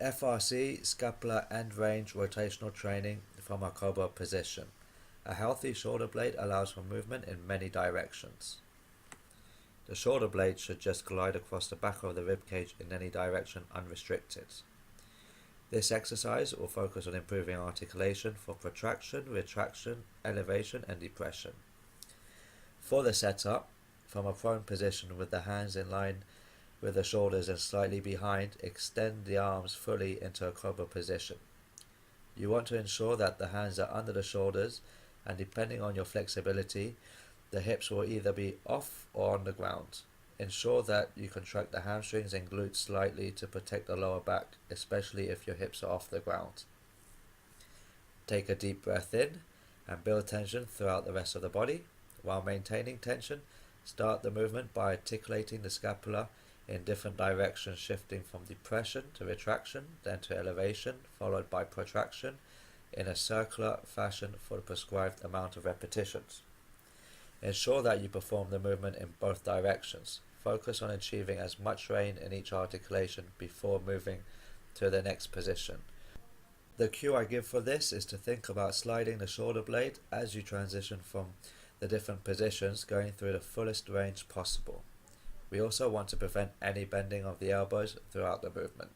FRC, scapular end range rotational training from a Cobra position. A healthy shoulder blade allows for movement in many directions. The shoulder blade should just glide across the back of the ribcage in any direction unrestricted. This exercise will focus on improving articulation for protraction, retraction, elevation and depression. For the setup, from a prone position with the hands in line with the shoulders and slightly behind, extend the arms fully into a Cobra position. You want to ensure that the hands are under the shoulders, and depending on your flexibility, the hips will either be off or on the ground. Ensure that you contract the hamstrings and glutes slightly to protect the lower back, especially if your hips are off the ground. Take a deep breath in and build tension throughout the rest of the body. While maintaining tension, start the movement by articulating the scapula in different directions, shifting from depression to retraction, then to elevation, followed by protraction in a circular fashion for the prescribed amount of repetitions. Ensure that you perform the movement in both directions. Focus on achieving as much range in each articulation before moving to the next position. The cue I give for this is to think about sliding the shoulder blade as you transition from the different positions, going through the fullest range possible. We also want to prevent any bending of the elbows throughout the movement.